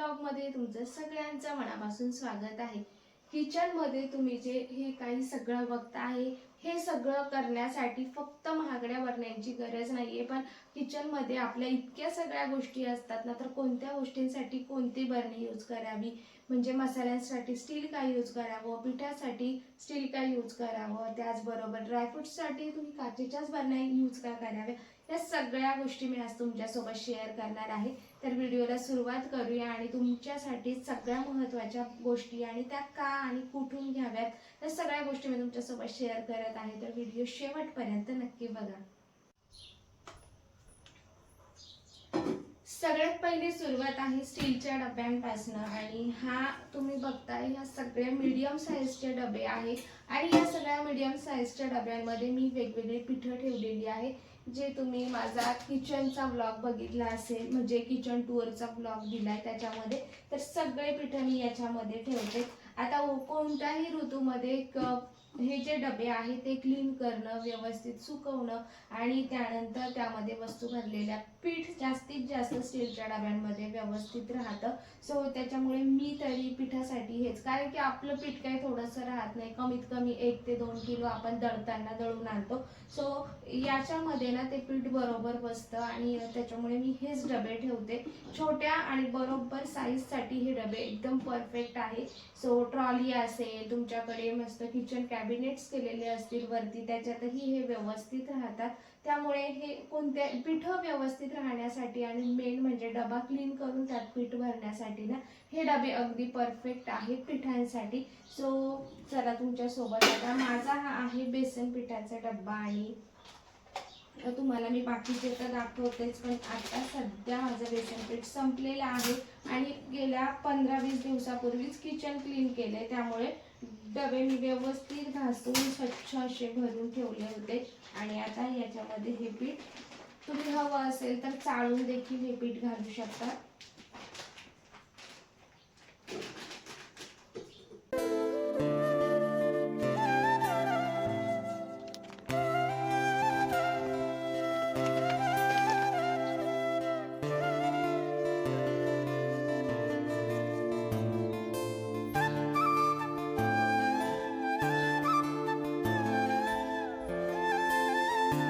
ब्लॉगमध्ये तुमचं सगळ्यांचं मनापासून स्वागत आहे। किचनमध्ये तुम्ही जे हे काही सगळं बघता आहे, हे सगळं करण्यासाठी फक्त महागड्या बरण्यांची गरज नाहीये, पण किचनमध्ये आपल्या इतक्या सगळ्या गोष्टी असतात ना, तर कोणत्या गोष्टींसाठी कोणती बरणी यूज करावी, म्हणजे मसाल्यांसाठी स्टील का यूज करावं, पिठासाठी स्टील का यूज करावं, त्याचबरोबर ड्रायफ्रूट्ससाठी तुम्ही काचेच्याच बरण्या यूज का कराव्या, या सगळ्या गोष्टी मी आज तुमच्यासोबत शेअर करणार आहे। तर व्हिडिओला सुरुवात करूया आणि तुमच्यासाठी सगळ्या महत्त्वाच्या गोष्टी आणि त्या का आणि कुठून घ्याव्यात या सगळ्या गोष्टी मी तुमच्यासोबत शेअर करत आहे। तर व्हिडिओ शेवटपर्यंत नक्की बघा। सगळ्यात पहिली सुरुवात आहे स्टीलच्या डब्यांपासून आणि हा तुम्ही बघताय ह्या सगळ्या मीडियम साईजचे डबे आहे आणि या सगळ्या मीडियम साईजच्या डब्यांमध्ये मी वेगवेगळे पिठं ठेवलेली आहे। जे तुम्ही माझा किचनचा व्लॉग बघितला असेल, म्हणजे किचन टूरचा व्लॉग दिलाय त्याच्यामध्ये, तर सगळे पिठं मी याच्यामध्ये ठेवते। आता कोणत्याही ऋतूमध्ये हे जे डबे आहे ते क्लीन करणं, व्यवस्थित सुकवणं आणि त्यानंतर त्यामध्ये वस्तू भरलेल्या पीठ जास्तीत जास्त स्टीलच्या डब्यांमध्ये व्यवस्थित राहतं। सो त्याच्यामुळे मी तरी पिठासाठी हेच, कारण की आपलं पीठ काही थोडंसं राहत नाही, कमीत कमी 1 ते 2 किलो आपण दळताना दळून आणतो। सो याच्यामध्ये ना ते पीठ बरोबर बसतं आणि त्याच्यामुळे मी हेच डबे ठेवते। छोट्या आणि बरोबर साईजसाठी हे डबे एकदम परफेक्ट आहे। सो ट्रॉली असेल तुमच्याकडे, मस्त किचन कॅबिनेट्स केलेले असतील वरती, त्याच्यातही हे व्यवस्थित राहतात। त्यामुळे हे कोणत्या पिठं व्यवस्थित राहण्यासाठी आणि मेन म्हणजे डबा क्लीन करून त्यात पीठ भरण्यासाठी ना हे डबे अगदी परफेक्ट आहेत पिठांसाठी। सो चला तुमच्यासोबत आता माझा हा आहे बेसन पिठाचा डब्बा आणि तुम्हाला मी बाकीचे तर दाखवतेच, पण आता सध्या माझं बेसन पीठ संपलेलं आहे आणि गेल्या 15-20 दिवसापूर्वीच किचन क्लीन केले, त्यामुळे डबे मी व्यवस्थित घासून स्वच्छ असे भरून ठेवले होते। आणि आता याच्यामध्ये हे पीठ तुम्ही हवं असेल तर चाळून देखील हे पीठ घालू शकता।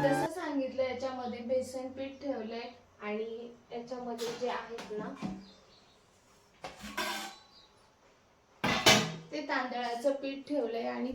जसं सांगितलं याच्यामध्ये बेसन पीठ ठेवलंय आणि याच्यामध्ये जे आहेत ना ते तांदळाचं पीठ ठेवलंय आणि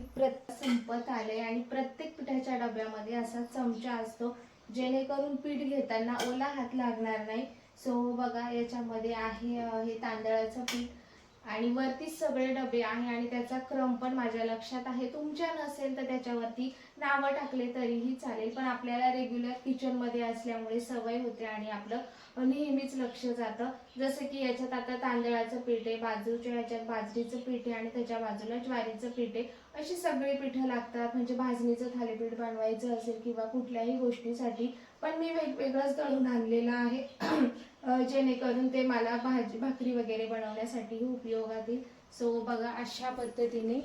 संपत आलंय आणि प्रत्येक पिठाच्या डब्यामध्ये असा चमचा असतो, जेणेकरून पीठ घेताना ओला हात लागणार नाही। सो बघा याच्यामध्ये आहे हे तांदळाचं पीठ आणि वरती सगळे डबे आहे आणि त्याचा क्रम पण माझ्या लक्षात आहे। तुमच्या नसेल तर त्याच्यावरती नावं टाकले तरीही चालेल, पण आपल्याला रेग्युलर किचन मध्ये असल्यामुळे सवय होते आणि आपलं नेहमीच लक्ष जातं। जसं की याच्यात आता तांदळाचं पीठ आहे, बाजूच्या याच्यात बाजरीचं पीठ आहे आणि त्याच्या बाजूला ज्वारीचं पीठ आहे, अशी सगळी पिठं लागतात। म्हणजे भाजणीचं थालीपीठ बनवायचं असेल किंवा कुठल्याही गोष्टीसाठी, पण मी वेगवेगळंच दळून आणलेलं आहे जेणेकरून ते मला भाकरी वगैरे बनवण्यासाठी उपयोगात येईल। सो बघा अशा पद्धतीने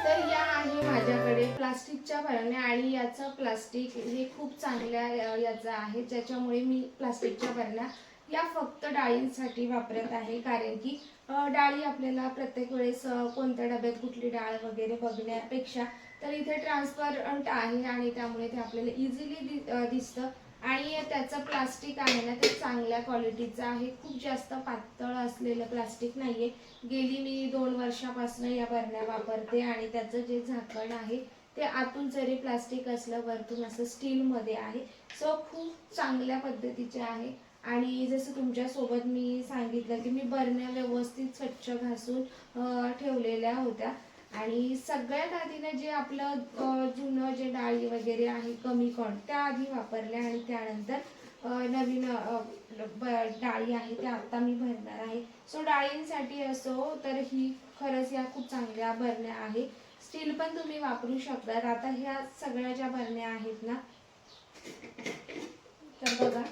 तर या आहे माझ्याकडे प्लास्टिकच्या बरण्या आणि याचं प्लास्टिक हे खूप चांगल्या याचं आहे, ज्याच्यामुळे मी प्लास्टिकच्या बरण्या या फक्त डाळींसाठी वापरत आहे। कारण की डाळी आपल्याला प्रत्येक वेळेस कोणत्या डब्यात कुठली डाळ वगैरे बघण्यापेक्षा तर इथे ट्रान्सपरंट आहे आणि त्यामुळे ते आपल्याला इझिली दिसतं आणि त्याचं प्लास्टिक आहे ना ते चांगल्या क्वालिटीचं आहे, खूप जास्त पातळ असलेलं प्लास्टिक नाहीये। गेली मी 2 वर्षापासून या बरण्या वापरते आणि त्याचं जे झाकण आहे ते आतून जरी प्लास्टिक असलं वरतून असं स्टील मध्ये आहे। सो खूप चांगल्या पद्धतीचे आहे आणि जसं तुमच्या सोबत मी सांगितलं की मी बरण्या व्यवस्थित स्वच्छ घासून ठेवलेल्या होत्या आणि सगळ्यात आधी ना जे आपलं जुनं जे डाळी वगैरे आहे कमी कण त्या आधी वापरल्या आणि त्यानंतर नवीन डाळी आहे त्या आता मी भरणार आहे। सो डाळींसाठी असो तर ही खरंच या खूप चांगल्या बरण्या आहे। स्टील पण तुम्ही वापरू शकता। आता ह्या सगळ्या ज्या बरण्या आहेत ना तर बघा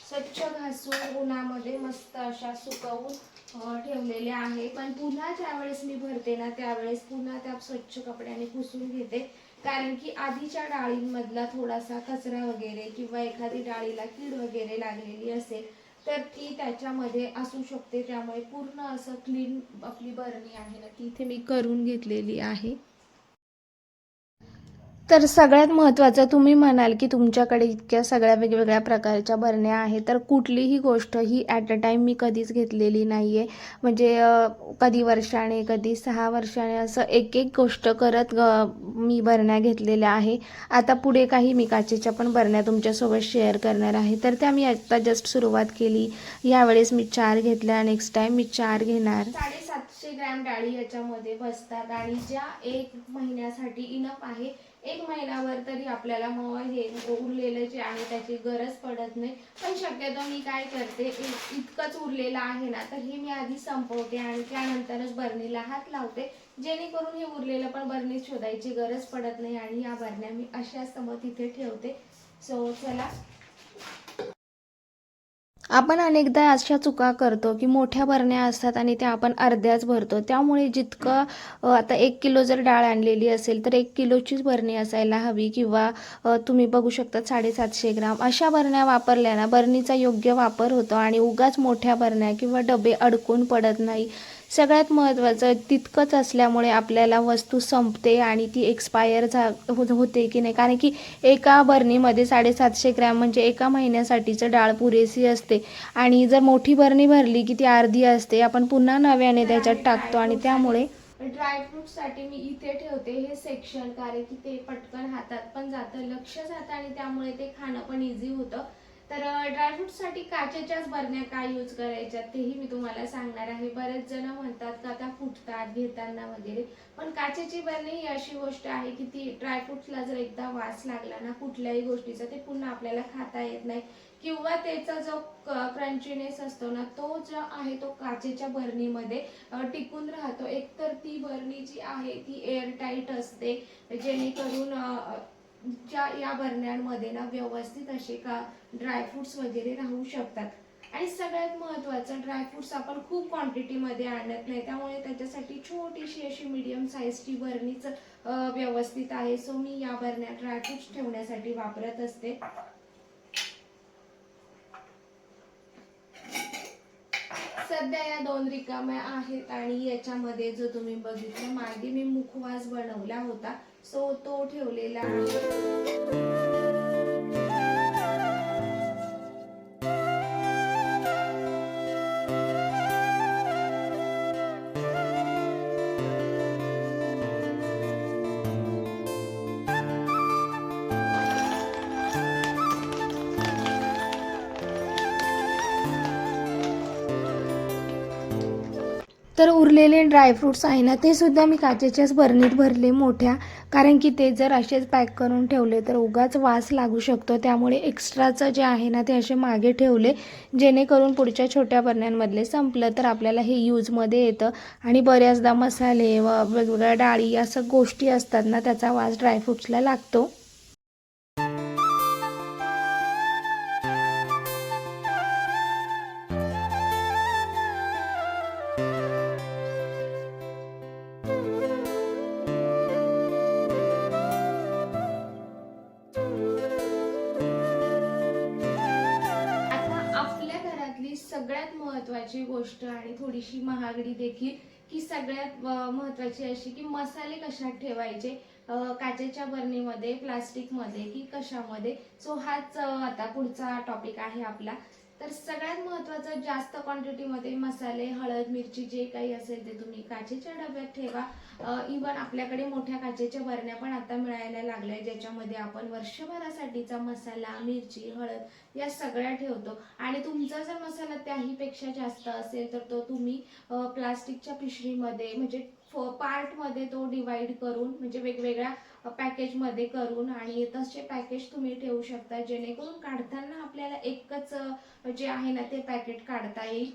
स्वच्छ घासून उन्हामध्ये मस्त अशा सुकवून ठेवलेले आहे, पण पुन्हा ज्यावेळेस मी भरते ना त्यावेळेस पुन्हा त्या स्वच्छ कपड्याने पुसून घेते, कारण की आधीच्या डाळींमधला थोडासा कचरा वगैरे किंवा एखादी डाळीला कीड वगैरे लागलेली असेल तर ती त्याच्यामध्ये असू शकते. त्यामुळे पूर्ण असं क्लीन आपली बरणी आहे ना ती इथे मी करून घेतलेली आहे. तर सगळ्यात महत्त्वाचं, तुम्ही म्हणाल की तुमच्याकडे इतक्या सगळ्या वेगवेगळ्या प्रकारच्या बरण्या आहेत, तर कुठलीही गोष्ट ही ॲट अ टाईम मी कधीच घेतलेली नाही आहे. म्हणजे कधी वर्षाने, कधी 6 वर्षाने, असं एक एक गोष्ट करत मी बरण्या घेतलेल्या आहे. आता पुढे काही मी काचेच्या पण बरण्या तुमच्यासोबत शेअर करणार आहे. तर त्या मी आत्ता जस्ट सुरुवात केली. यावेळेस मी 4 घेतल्या, नेक्स्ट टाईम मी 4 घेणार. 750 ग्रॅम डाळी याच्यामध्ये बसतात आणि ज्या 1 महिन्यासाठी इनफ आहे. 1 महिनाभर तरी आपल्याला मग हे उरलेलं जे आहे त्याची गरज पडत नाही. पण शक्यतो मी काय करते, इतकंच उरलेलं आहे ना तर हे मी आधी संपवते आणि त्यानंतरच बरणीला हात लावते, जेणेकरून हे उरलेलं पण बरणीत शोधायची गरज पडत नाही. आणि या बरण्या मी अशाच मग तिथे ठेवते. सो चला, आपण अनेकदा अशा चुका करतो की मोठ्या बरण्या असतात आणि त्या आपण अर्ध्याच भरतो. त्यामुळे जितकं आता 1 किलो जर डाळ आणलेली असेल तर 1 किलोचीच बरणी असायला हवी, किंवा तुम्ही बघू शकता 750 ग्राम अशा बरण्या वापरल्या ना बरणीचा योग्य वापर होतो आणि उगाच मोठ्या बरण्या किंवा डबे अडकून पडत नाही. सगळ्यात महत्त्वाचं तितकंच असल्यामुळे आपल्याला वस्तू संपते आणि ती एक्सपायर होते की नाही, कारण की एका बरणीमध्ये 750 ग्रॅम म्हणजे एका महिन्यासाठीचं डाळ पुरेशी असते. आणि जर मोठी बरणी भरली की ती अर्धी असते, आपण पुन्हा नव्याने त्याच्यात टाकतो आणि त्यामुळे ड्रायफ्रूटसाठी मी इथे ठेवते हे सेक्शन, कारण की ते पटकन हातात पण जातं, लक्ष जातं आणि त्यामुळे ते खाणं पण इझी होतं. तर ड्रायफ्रूटसाठी काचेच्याच बरण्या काय यूज करायच्या तेही मी तुम्हाला सांगणार आहे. बरेच जण म्हणतात का आता फुटतात घेताना वगैरे, पण काचेची बरणी ही अशी गोष्ट आहे की ती ड्रायफ्रुट्सला जर एकदा वास लागला ना कुठल्याही गोष्टीचा, ते पुन्हा आपल्याला खाता येत नाही, किंवा त्याचा जो क्रंचीनेस असतो ना तो जो आहे तो काचेच्या बरणीमध्ये टिकून राहतो. एकतर ती बरणी जी आहे ती एअरटाईट असते, जेणेकरून ज्या या बरण्यांमध्ये ना व्यवस्थित असे का ड्रायफ्रुट्स वगैरे राहू शकतात. आणि सगळ्यात महत्त्वाचं, ड्रायफ्रुट्स आपण खूप क्वांटिटीमध्ये आणत नाही, त्यामुळे त्याच्यासाठी छोटीशी अशी मीडियम साईजची बरणीच व्यवस्थित आहे. सो मी या बरण्या ड्रायफ्रुट्स ठेवण्यासाठी वापरत असते. सध्या या 2 रिकाम्या आहेत आणि याच्यामध्ये जो तुम्ही बघितलं मागे मी मुखवास बनवला होता, सो तो ठेवलेला आहे. तर उरलेले ड्रायफ्रूट्स आहे ना ते सुद्धा मी काचेच्याच बरणीत भरले मोठ्या, कारण की ते जर असेच पॅक करून ठेवले तर उगाच वास लागू शकतो. त्यामुळे एक्स्ट्राचं जे आहे ना ते असे मागे ठेवले, जेणेकरून पुढच्या छोट्या बरण्यांमधले संपलं तर आपल्याला हे यूजमध्ये येतं. आणि बऱ्याचदा मसाले व वेगवेगळ्या डाळी असं गोष्टी असतात ना त्याचा वास ड्रायफ्रूट्सला लागतो. सगळ्यात महत्त्वाची गोष्ट आणि थोडीशी महागडी देखील, की सगळ्यात महत्त्वाची अशी की मसाले कशात ठेवायचे, काचेच्या बरणीमध्ये, प्लास्टिकमध्ये की कशामध्ये. सो हाच आता पुढचा टॉपिक आहे आपला. तर सगळ्यात महत्त्वाचं, जास्त क्वांटिटीमध्ये मसाले, हळद, मिरची जे काही असेल ते तुम्ही काचेच्या डब्यात ठेवा. इवन आपल्याकडे मोठ्या काचेच्या बरण्या पण आता मिळायला लागल्या, ज्याच्यामध्ये आपण वर्षभरासाठीचा मसाला, मिरची, हळद या सगळ्या ठेवतो. आणि तुमचा जर मसाला त्याहीपेक्षा जास्त असेल तर तो तुम्ही प्लास्टिकच्या पिशवीमध्ये म्हणजे पार्टमध्ये तो डिवाइड करून, म्हणजे वेगवेगळ्या पॅकेजमध्ये करून आणि तसे पॅकेज तुम्ही ठेवू शकता, जेणेकरून काढताना आपल्याला एकच जे आहे ना ते पॅकेट काढता येईल.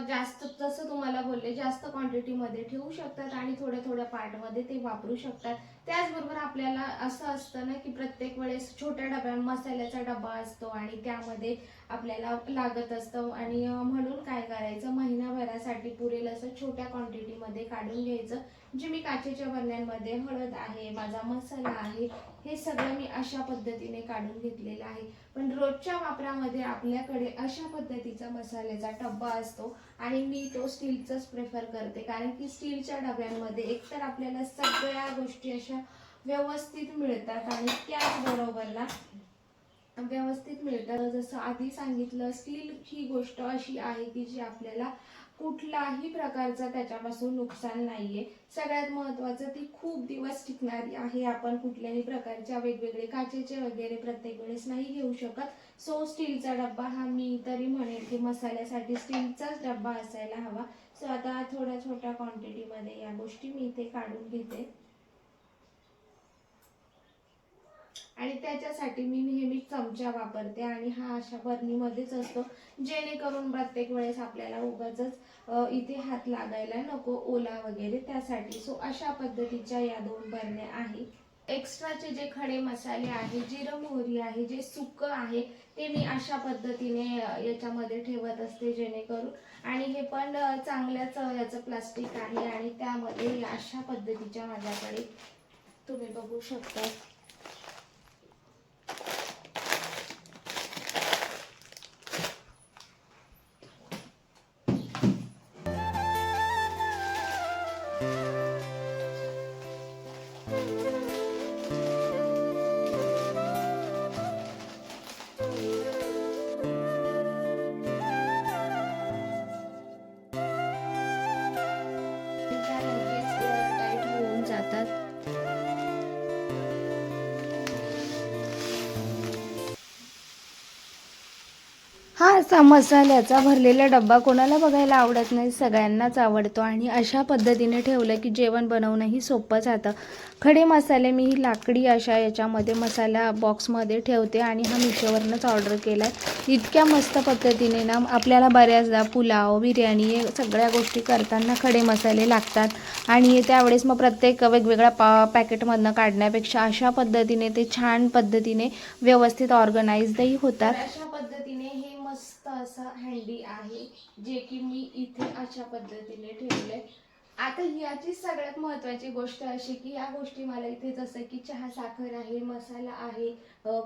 जास्त जसं तुम्हाला बोलले जास्त क्वांटिटीमध्ये ठेवू शकतात आणि थोड्या थोड्या पार्टमध्ये ते वापरू शकतात. त्याचबरोबर आपल्याला असं असतं ना की प्रत्येक वेळेस छोट्या डब्यात मसाल्याचा डबा असतो आणि त्यामध्ये आपल्याला लागत असतं आणि म्हणून काय करायचं, महिनाभरासाठी पुरेल असं छोट्या क्वांटिटीमध्ये काढून घ्यायचं. जे मी काचेच्या बरण्यांमध्ये हळद आहे, माझा मसाला आहे, हे सगळं मी अशा पद्धतीने काढून घेतलेलं आहे. पण रोजच्या वापरामध्ये आपल्याकडे अशा पद्धतीचा मसाल्याचा डब्बा असतो आणि मी तो स्टीलचाच प्रेफर करते, कारण की स्टीलच्या डब्यांमध्ये एकतर आपल्याला सगळ्या गोष्टी अशा व्यवस्थित मिळतात आणि त्याचबरोबर ना व्यवस्थित मिळतात. जसं आधी सांगितलं, स्टील ही गोष्ट अशी आहे की जी आपल्याला कुठलाही प्रकारचा त्याच्यापासून नुकसान नाहीये. सगळ्यात महत्वाचं, ती खूप दिवस टिकणारी आहे. आपण कुठल्याही प्रकारच्या वेगवेगळे काचेचे वगैरे प्रत्येक वेळेस नाही घेऊ शकत. सो स्टीलचा डब्बा हा मी तरी म्हणेल की मसाल्यासाठी स्टीलचाच डब्बा असायला हवा. सो आता थोड्या छोट्या क्वांटिटीमध्ये या गोष्टी मी इथे काढून घेते आणि त्याच्यासाठी मी नेहमी चमचा वापरते आणि हा अशा बरणीमध्येच असतो, जेणेकरून प्रत्येक वेळेस आपल्याला उगाचच इथे हात लागायला नको, ओला वगैरे, त्यासाठी. सो अशा पद्धतीच्या या 2 बरण्या आहे. एक्स्ट्राचे जे खडे मसाले आहे, जिरं मोहरी आहे, जे सुकं आहे, ते मी अशा पद्धतीने याच्यामध्ये ठेवत असते, जेणेकरून. आणि हे पण चांगल्याच याचं प्लास्टिक आहे आणि त्यामध्ये अशा पद्धतीच्या माझ्याकडे तुम्ही बघू शकता जातात. हा असा मसाल्याचा भरलेला डब्बा कोणाला बघायला आवडत नाही, सगळ्यांनाच आवडतो आणि अशा पद्धतीने ठेवलं की जेवण बनवणंही सोपं जातं. खडे मसाले मी लाकडी अशा याच्यामध्ये मसाला बॉक्समध्ये ठेवते आणि हा मिशोवरनंच ऑर्डर केला आहे. इतक्या मस्त पद्धतीने ना आपल्याला बऱ्याचदा पुलाव, बिर्याणी हे सगळ्या गोष्टी करताना खडे मसाले लागतात आणि त्यावेळेस मग प्रत्येक वेगवेगळ्या पॅकेटमधनं काढण्यापेक्षा अशा पद्धतीने ते छान पद्धतीने व्यवस्थित ऑर्गनाइजही होतात. अशा पद्धतीने हे मस्त असं हँडी आहे, जे की मी इथे अशा पद्धतीने ठेवलंय. आता याची सगळ्यात महत्त्वाची गोष्ट अशी की या गोष्टी मला इथे, जसं की चहा साखर आहे, मसाला आहे,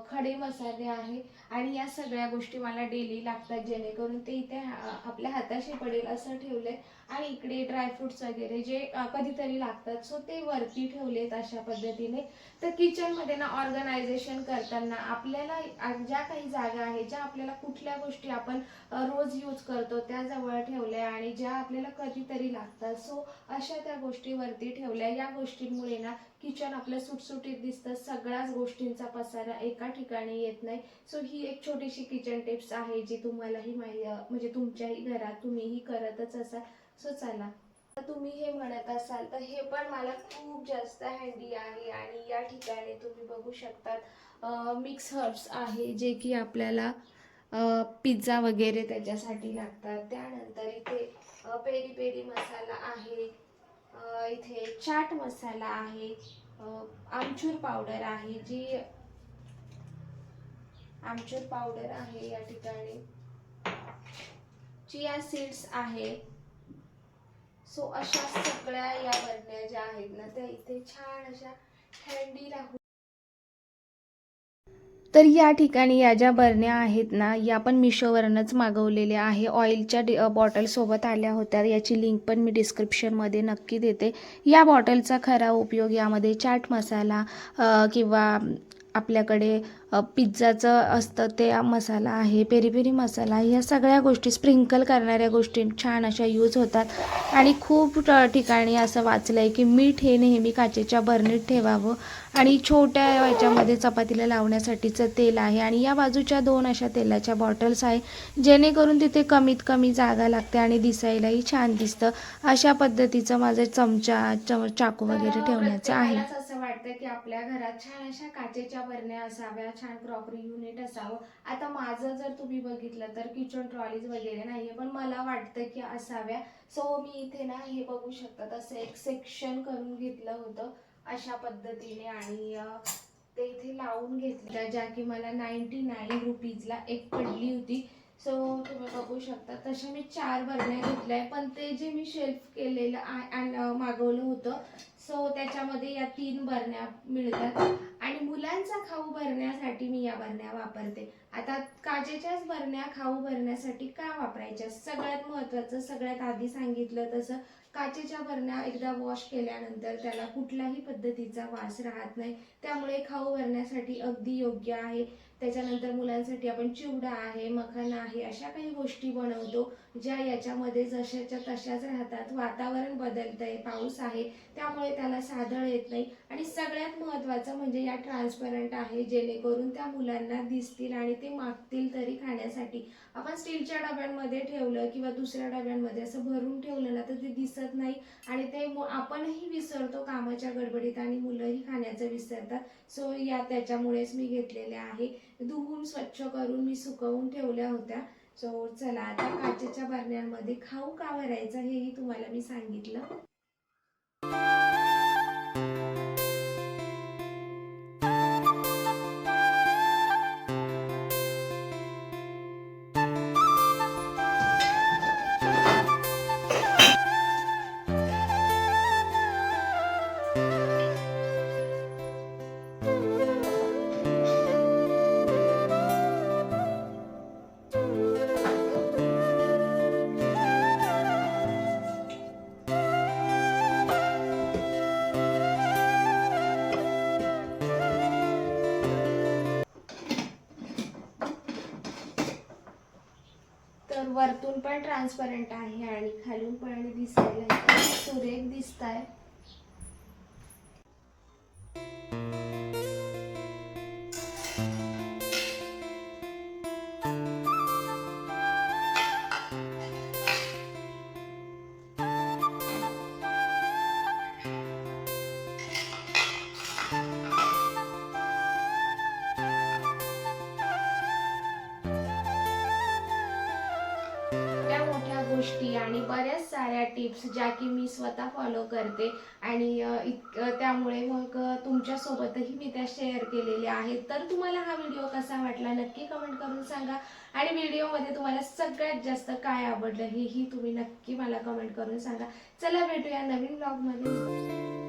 खडे मसाले आहे आणि या सगळ्या गोष्टी मला डेली लागतात, जेणेकरून ते इथे आपल्या हाताशी पडेल असं ठेवलंय. आणि इकडे ड्रायफ्रुट्स वगैरे जे कधीतरी लागतात, सो ते वरती ठेवलेत अशा पद्धतीने. तर किचनमध्ये ना ऑर्गनायझेशन करताना आपल्याला ज्या काही जागा आहे, ज्या आपल्याला कुठल्या गोष्टी आपण रोज यूज करतो त्या जवळ ठेवल्या आणि ज्या आपल्याला कधीतरी लागतात, सो अशा त्या गोष्टी वरती ठेवल्या. या गोष्टींमुळे ना किचन आपलं सुटसुटीत दिसतं, सगळ्याच गोष्टींचा पसारा एका ठिकाणी येत नाही. सो ही एक छोटीशी किचन टिप्स आहे, जी तुम्हालाही म्हणजे तुमच्याही घरात तुम्हीही करतच असाल. सो चला, तुम्ही हे म्हणत असाल तर हे पण मला खूप जास्त हँडी आहे आणि या ठिकाणी तुम्ही बघू शकतात मिक्स हर्ब्स आहे, जे की आपल्याला पिझ्झा वगैरे त्याच्यासाठी लागतात. त्यानंतर इथे पेरी पेरी मसाला आहे, इथे चाट मसाला आहे, आमचूर पावडर आहे, जी आमचूर पावडर आहे, या ठिकाणी चिया सीड्स आहे. सो अशा सगळ्या या बरण्या ज्या आहेत ना, त्या इथे छान अशा हँडी राहू. तर या ठिकाणी या ज्या बरण्या आहेत ना, या पण मिशोवरनंच मागवलेल्या आहे. ऑइलच्या बॉटलसोबत आल्या होत्या, याची लिंक पण मी डिस्क्रिप्शनमध्ये नक्की देते. या बॉटलचा खरा उपयोग यामध्ये चाट मसाला किंवा आपल्याकडे पिझ्झाचं असतं ते मसाला आहे, पेरी पेरी मसाला, ह्या सगळ्या गोष्टी स्प्रिंकल करणाऱ्या गोष्टी छान अशा यूज होतात. आणि खूप ठिकाणी असं वाचलं आहे की मीठ हे नेहमी काचेच्या बरणीत ठेवावं आणि छोट्या ह्याच्यामध्ये चपातीला लावण्यासाठीचं तेल आहे आणि या बाजूच्या 2 अशा तेलाच्या बॉटल्स आहे, जेणेकरून तिथे कमीत कमी जागा लागते आणि दिसायलाही छान दिसतं. अशा पद्धतीचं माझं चमचा चाकू वगैरे ठेवण्याचं आहे. असं वाटतं की आपल्या घरात छान अशा काचेच्या बरण्या असाव्या, छान क्रॉकरी युनिट असावं. आता माझं जर तुम्ही बघितलं तर किचन ट्रॉलीज वगैरे नाहीये, पण मला वाटतं की असाव्या. सो मी इथे ना हे बघू शकता, असं एक सेक्शन करून घेतलं होतं अशा पद्धतीने आणि ते इथे लावून घेतल्या, ज्या की मला 99 रुपीजला एक पडली होती. सो तुम्ही बघू शकता. तशा मी 4 बरण्या घेतल्या, पण ते जे मी शेल्फ केलेलं मागवलं होतं, सो त्याच्यामध्ये या 3 बरण्या मिळतात. आणि मुलांचा खाऊ भरण्यासाठी मी या बरण्या वापरते. आता काचेच्याच बरण्या खाऊ भरण्यासाठी का वापरायच्या? सगळ्यात महत्त्वाचं, सगळ्यात आधी सांगितलं तसं, काचेच्या बरण्या एकदा वॉश केल्यानंतर त्याला कुठल्याही पद्धतीचा वास राहत नाही, त्यामुळे खाऊ भरण्यासाठी अगदी योग्य आहे. त्याच्यानंतर मुलांसाठी आपण चिवडा आहे, मखाना आहे, अशा काही गोष्टी बनवतो ज्या याच्यामध्ये जशाच्या तशाच राहतात. वातावरण बदलतंय, पाऊस आहे, त्यामुळे त्याला सादळ येत नाही. आणि सगळ्यात महत्त्वाचं म्हणजे या ट्रान्सपरंट आहे, जेणेकरून त्या मुलांना दिसतील आणि ते मागतील तरी खाण्यासाठी. आपण स्टीलच्या डब्यांमध्ये ठेवलं किंवा दुसऱ्या डब्यांमध्ये असं भरून ठेवलं ना, तर ते दिसत नाही आणि ते आपणही विसरतो कामाच्या गडबडीत आणि मुलंही खाण्याचं विसरतात. सो त्याच्यामुळेच मी घेतलेल्या आहे. धुवून स्वच्छ करून मी सुकवून ठेवल्या होत्या. सो चला, आता काचेच्या बरण्यांमध्ये खाऊ का भरायचा हेही तुम्हाला मी सांगितलं. तर वरतून पण ट्रान्सपरंट आहे आणि खालून पण दिसायला सुरेख दिसताय. गोष्टी आणि बऱ्याच साऱ्या टिप्स ज्या की मी स्वतः फॉलो करते आणि त्यामुळे मग तुमच्यासोबतही मी त्या शेअर केलेल्या आहेत. तर तुम्हाला हा व्हिडिओ कसा वाटला नक्की कमेंट करून सांगा आणि व्हिडिओमध्ये तुम्हाला सगळ्यात जास्त काय आवडलं हेही तुम्ही नक्की मला कमेंट करून सांगा. चला भेटूया नवीन व्लॉगमध्ये.